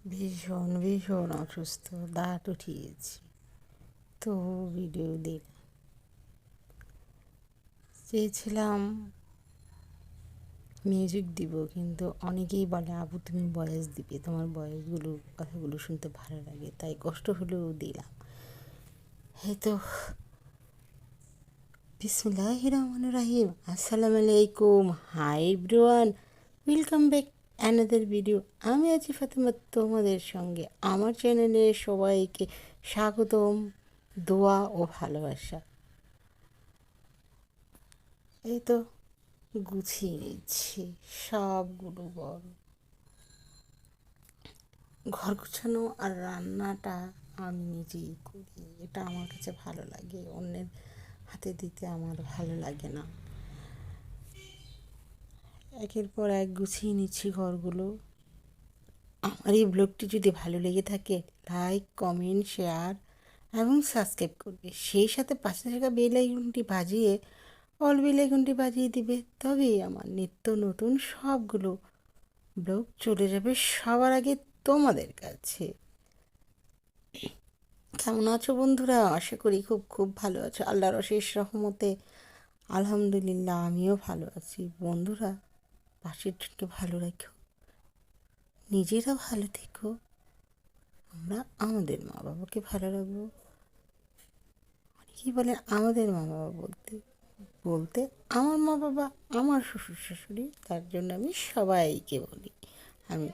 ভীষণ ভীষণ অসুস্থ, দাঁত উঠিয়েছি, তো ভিডিও দিলাম। চেয়েছিলাম মিউজিক দিব, কিন্তু অনেকেই বলে আপু তুমি ভয়েস দিবে, তোমার ভয়েসগুলো কথাগুলো শুনতে ভালো লাগে, তাই কষ্ট হলেও দিলাম। এই তো, বিসমিল্লাহির রহমানির রহিম, আসসালামু আলাইকুম, hi everyone, welcome back another video. আমি আছি ফাতেমা তোমাদের সঙ্গে। আমার চ্যানেলে সবাইকে স্বাগতম, দোয়া ও ভালোবাসা। এই তো গুছিয়ে নিচ্ছি সবগুলো বড় ঘর গুছানো আর রান্নাটা আমি নিজেই করি, এটা আমার কাছে ভালো লাগে, অন্যের হাতে দিতে আমার ভালো লাগে না। একের পর এক গুছিয়ে নিচ্ছি ঘরগুলো। আমার এই ব্লগটি যদি ভালো লেগে থাকে, লাইক, কমেন্ট, শেয়ার এবং সাবস্ক্রাইব করবে, সেই সাথে পাশে থাকা বেল আইকনটি বাজিয়ে অল বেল আইকনটি বাজিয়ে দিবে, তবেই আমার নিত্য নতুন সবগুলো ব্লগ চলে যাবে সবার আগে তোমাদের কাছে। কেমন আছো বন্ধুরা? আশা করি খুব খুব ভালো আছো, আল্লাহর অশেষ রহমতে। আলহামদুলিল্লাহ, আমিও ভালো আছি। বন্ধুরা, পাশের জনকে ভালো রেখো, নিজেরা ভালো থেকো, আমরা আমাদের মা বাবাকে ভালো রাখবো। অনেকেই বলে আমাদের মা বাবা বলতে বলতে আমার মা বাবা, আমার শ্বশুর শাশুড়ি, তার জন্য আমি সবাইকে বলি। আমি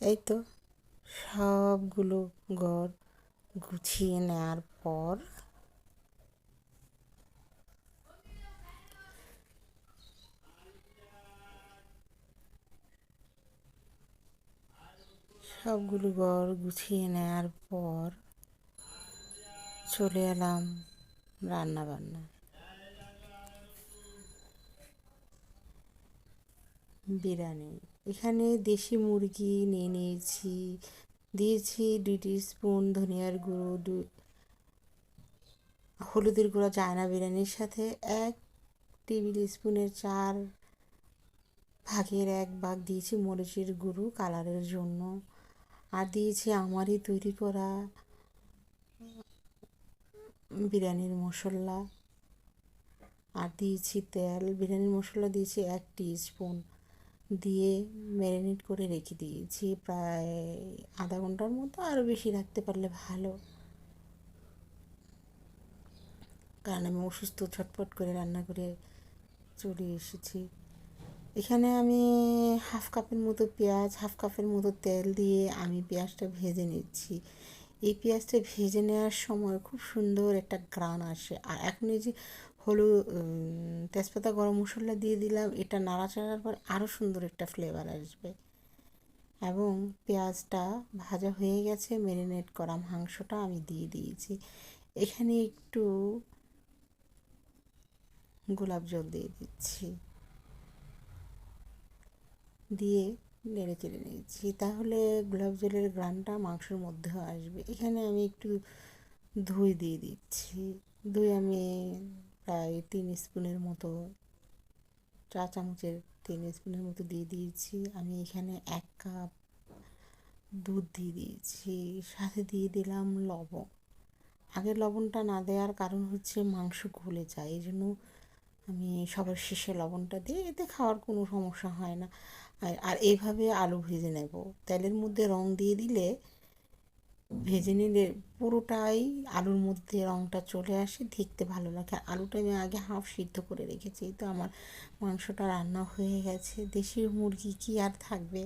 এই তো সবগুলো ঘর গুছিয়ে নেওয়ার পর সবগুলো ঘর গুছিয়ে নেওয়ার পর চলে এলাম রান্না বান্না। বিরিয়ানি, এখানে দেশি মুরগি নিয়ে নিয়েছি, দিয়েছি 2 টিস্পুন ধনিয়ার গুঁড়ো, হলুদের গুঁড়ো চায়না বিরিয়ানির সাথে 1 টেবিল স্পুনের 4 ভাগের 1 ভাগ দিয়েছি মরিচের গুঁড়ো কালারের জন্য, আর দিয়েছি আমারই তৈরি করা বিরিয়ানির মশলা, আর দিয়েছি তেল। বিরিয়ানির মশলা দিয়েছি 1 টিস্পুন, দিয়ে ম্যারিনেট করে রেখে দিয়েছি প্রায় আধা ঘন্টার মতো, আরও বেশি রাখতে পারলে ভালো, কারণ আমি অসুস্থ, ঝটপট করে রান্না করে চলে এসেছি। এখানে আমি হাফ কাপের মতো পেঁয়াজ, হাফ কাপের মতো তেল দিয়ে আমি পেঁয়াজটা ভেজে নিচ্ছি। এই পেঁয়াজটা ভেজে নেওয়ার সময় খুব সুন্দর একটা ঘ্রাণ আসে। আর এখন এই যে তেজপাতা, গরম মশলা দিয়ে দিলাম, এটা নাড়াচাড়ার পর আরও সুন্দর একটা ফ্লেভার আসবে। এবং পেঁয়াজটা ভাজা হয়ে গেছে, ম্যারিনেট করা মাংসটা আমি দিয়ে দিয়েছি। এখানে একটু গোলাপ জল দিয়ে দিচ্ছি, দিয়ে নেড়ে চেড়ে নিয়েছি, তাহলে গোলাপ জলের ঘ্রাণটা মাংসের মধ্যেও আসবে। এখানে আমি একটু দই দিয়ে দিচ্ছি। দই আমি প্রায় 3 স্পুনের মতো, 4 চামচের 3 স্পুনের মতো দিয়ে দিয়েছি। আমি এখানে 1 কাপ দুধ দিয়ে দিয়েছি, সাথে দিয়ে দিলাম লবণ। আগে লবণটা না দেওয়ার কারণ হচ্ছে মাংস গলে যায়, এই জন্য আমি সবার শেষে লবণটা দিই, এতে খাওয়ার কোনো সমস্যা হয় না। আর এইভাবে আলু ভেজে নেব, তেলের মধ্যে রং দিয়ে দিলে, ভেজে নিলে পুরোটাই আলুর মধ্যে রংটা চলে আসে, দেখতে ভালো লাগে। আলুটা আমি আগে হাফ সিদ্ধ করে রেখেছি, তো আমার মাংসটা রান্না হয়ে গেছে। দেশি মুরগি কি আর থাকবে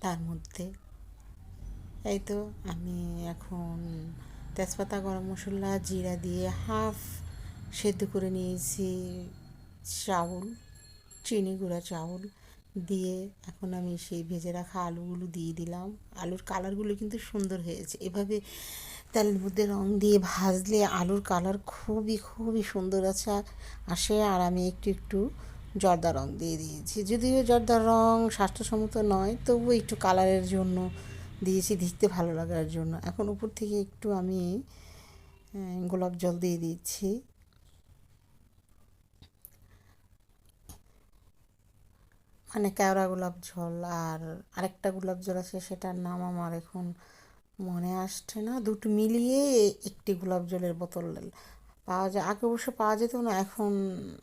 তার মধ্যে। এই তো আমি এখন তেজপাতা, গরম মশলা, জিরা দিয়ে হাফ সেদ্ধ করে নিয়েছি চাউল, চিনি গুঁড়া চাউল দিয়ে এখন আমি সেই ভেজে রাখা আলুগুলো দিয়ে দিলাম। আলুর কালারগুলো কিন্তু সুন্দর হয়েছে, এভাবে তেলের মধ্যে রং দিয়ে ভাজলে আলুর কালার খুবই খুবই সুন্দর আসে। আর আমি একটু একটু জর্দা রং দিয়ে দিয়েছি, যদিও জর্দা রং স্বাস্থ্যসম্মত নয়, তবুও একটু কালারের জন্য দিয়েছি, দেখতে ভালো লাগার জন্য। এখন উপর থেকে একটু আমি গোলাপ জল দিয়ে দিচ্ছি। মানে কেওড়া গোলাপ জল, আর আরেকটা গোলাপ জল আছে, সেটার নাম আমার এখন মনে আসছে না। দুটো মিলিয়ে একটি গোলাপ জলের বোতল পাওয়া যায়। আগে অবশ্য পাওয়া যেত না, এখন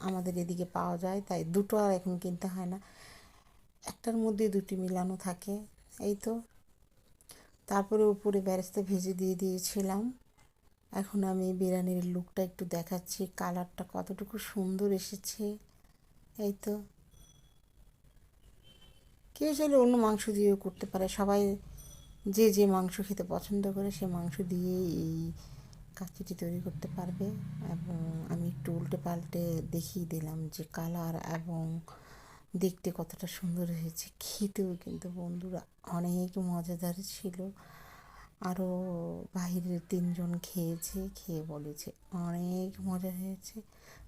আমাদের এদিকে পাওয়া যায়, তাই দুটো আর এখন কিনতে হয় না, একটার মধ্যে দুটি মিলানো থাকে। এই তো, তারপরে উপরে বেরেস্তা ভেজে দিয়ে দিয়েছিলাম। এখন আমি বিরিয়ানির লুকটা একটু দেখাচ্ছি, কালারটা কতটুকু সুন্দর এসেছে। এই তো, কেউ চাইলে অন্য মাংস দিয়েও করতে পারে, সবাই যে যে মাংস খেতে পছন্দ করে সে মাংস দিয়ে এই কাচিটি তৈরি করতে পারবে। এবং আমি একটু উল্টে পাল্টে দেখিয়ে দিলাম যে কালার এবং দেখতে কতটা সুন্দর হয়েছে, খেতেও কিন্তু বন্ধুরা অনেক মজাদার ছিল। আরও বাহিরের তিনজন খেয়েছে, খেয়ে বলেছে অনেক মজা হয়েছে।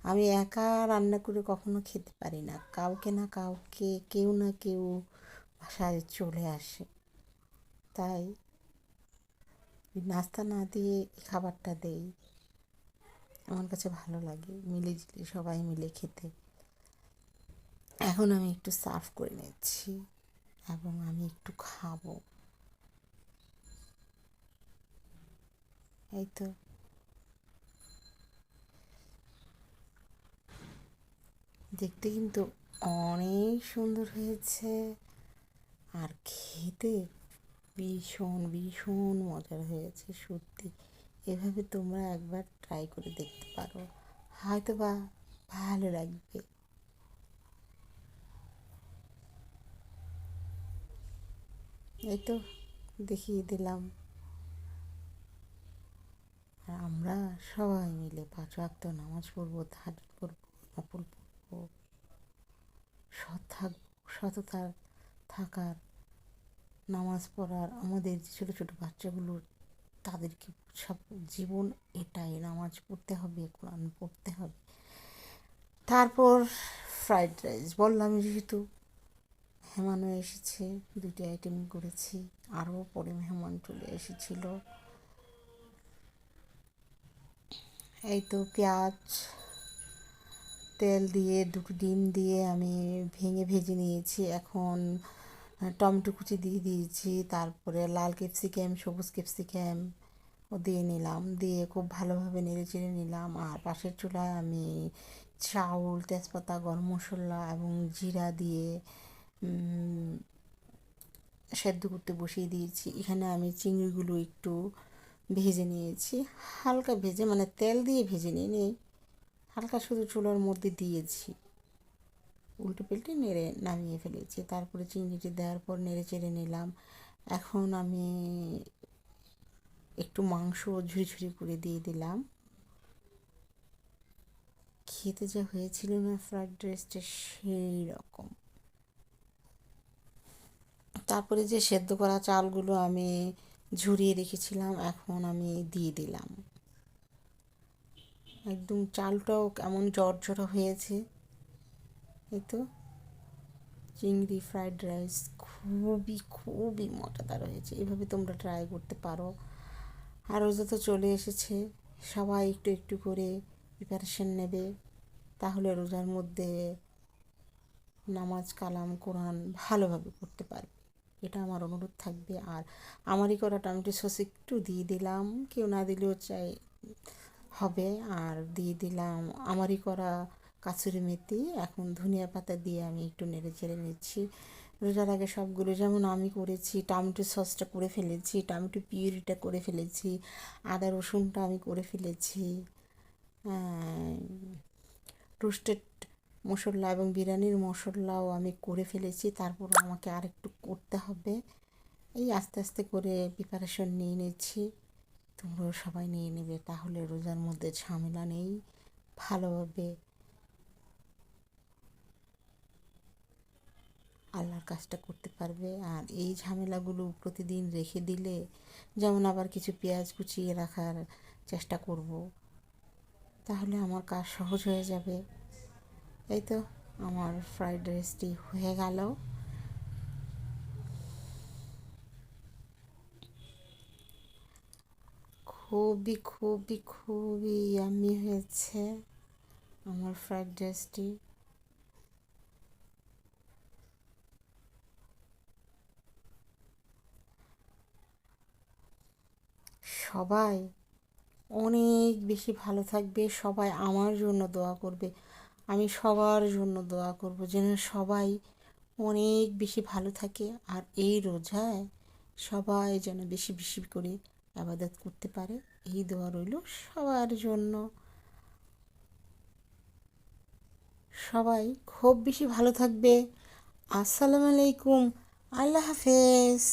আমি একা রান্না করে কখনো খেতে পারি না, কাউকে না কাউকে, কেউ না কেউ বাসায় চলে আসে, তাই নাস্তা না দিয়ে খাবারটা দেই। আমার কাছে ভালো লাগে মিলেঝিলে সবাই মিলে খেতে। এখন আমি একটু সার্ভ করে নিচ্ছি এবং আমি একটু খাবো। এই তো, দেখতে কিন্তু অনেক সুন্দর হয়েছে, আর খেতে ভীষণ ভীষণ মজার হয়েছে সত্যি। এভাবে তোমরা একবার ট্রাই করে দেখতে পারো, হয়তো বা ভালো লাগবে। এই তো, দেখিয়ে দিলাম। আর আমরা সবাই মিলে 5 ওয়াক্ত নামাজ পড়বো, তাহাজ্জুদ পড়বো, নফল পড়বো, সততা থাকার, নামাজ পড়ার। আমাদের যে ছোটো ছোটো বাচ্চাগুলো, তাদেরকে সব জীবন এটাই, নামাজ পড়তে হবে, কোরআন পড়তে হবে। তারপর ফ্রাইড রাইস বললাম, যেহেতু মেহমানও এসেছে, 2টি আইটেম করেছি, আরও পরে মেহমান চলে এসেছিলো। এই তো, পেঁয়াজ তেল দিয়ে 2টো ডিম দিয়ে আমি ভেঙে ভেজে নিয়েছি। এখন টমেটো কুচি দিয়ে দিয়েছি, তারপরে লাল ক্যাপসিকাম, সবুজ ক্যাপসিকাম ও দিয়ে নিলাম, দিয়ে খুব ভালোভাবে নেড়ে চেড়ে নিলাম। আর পাশের চুলায় আমি চাউল, তেজপাতা, গরম মশলা এবং জিরা দিয়ে সেদ্ধ করতে বসিয়ে দিয়েছি। এখানে আমি চিংড়িগুলো একটু ভেজে নিয়েছি, হালকা ভেজে, মানে তেল দিয়ে ভেজে নিয়ে হালকা শুধু চুলার মধ্যে দিয়েছি, উল্টে পাল্টে নেড়ে নামিয়ে ফেলেছি। তারপরে চিংড়িটি দেওয়ার পর নেড়ে চেড়ে নিলাম। এখন আমি একটু মাংস ঝুরি ঝুরি করে দিয়ে দিলাম। খেতে যা হয়েছিল না ফ্রাইড রাইসটা, সেই রকম। তারপরে যে সেদ্ধ করা চালগুলো আমি ঝরিয়ে রেখেছিলাম, এখন আমি দিয়ে দিলাম। একদম চালটাও কেমন জর্জরা হয়েছে। এই তো, চিংড়ি ফ্রাইড রাইস খুবই খুবই মজাদার হয়েছে, এভাবে তোমরা ট্রাই করতে পারো। আর রোজা তো চলে এসেছে, সবাই একটু একটু করে প্রিপারেশন নেবে, তাহলে রোজার মধ্যে নামাজ কালাম কোরআন ভালোভাবে পড়তে পারবে, এটা আমার অনুরোধ থাকবে। আর আমারই করা টমেটো সস একটু দিয়ে দিলাম, কেউ না দিলেও চাই হবে। আর দিয়ে দিলাম আমারই করা কাসুরি মেথি, এখন ধনিয়া পাতা দিয়ে আমি একটু নেড়ে চেড়ে নিচ্ছি। রোজার আগে সবগুলো যেমন আমি করেছি, টমেটো সসটা করে ফেলেছি, টমেটো পিউরিটা করে ফেলেছি, আদা রসুনটা আমি করে ফেলেছি, রোস্টেড মশলা এবং বিরিয়ানির মশলাও আমি করে ফেলেছি। তারপর আমাকে আরেকটু করতে হবে, এই আস্তে আস্তে করে প্রিপারেশন নিয়ে নিচ্ছি। তোমরাও সবাই নিয়ে নেবে, তাহলে রোজার মধ্যে ঝামেলা নেই, ভালোভাবে আল্লাহর কাজটা করতে পারবে। আর এই ঝামেলাগুলো প্রতিদিন রেখে দিলে, যেমন আবার কিছু পেঁয়াজ কুচিয়ে রাখার চেষ্টা করব, তাহলে আমার কাজ সহজ হয়ে যাবে। এই তো, আমার ফ্রাইড রাইসটি হয়ে গেল। খুবই খুবই খুবই ইয়াম্মি হয়েছে আমার ফ্রাইড রাইসটি। সবাই অনেক বেশি ভালো থাকবে, সবাই আমার জন্য দোয়া করবে। আমি সবার জন্য দোয়া করব যেন সবাই অনেক বেশি ভালো থাকে, আর এই রোজায় সবাই যেন বেশি বেশি করে ইবাদত করতে পারে। এই দোয়া রইল সবার জন্য। সবাই খুব বেশি ভালো থাকবে। আসসালামু আলাইকুম। আল্লাহ হাফেজ।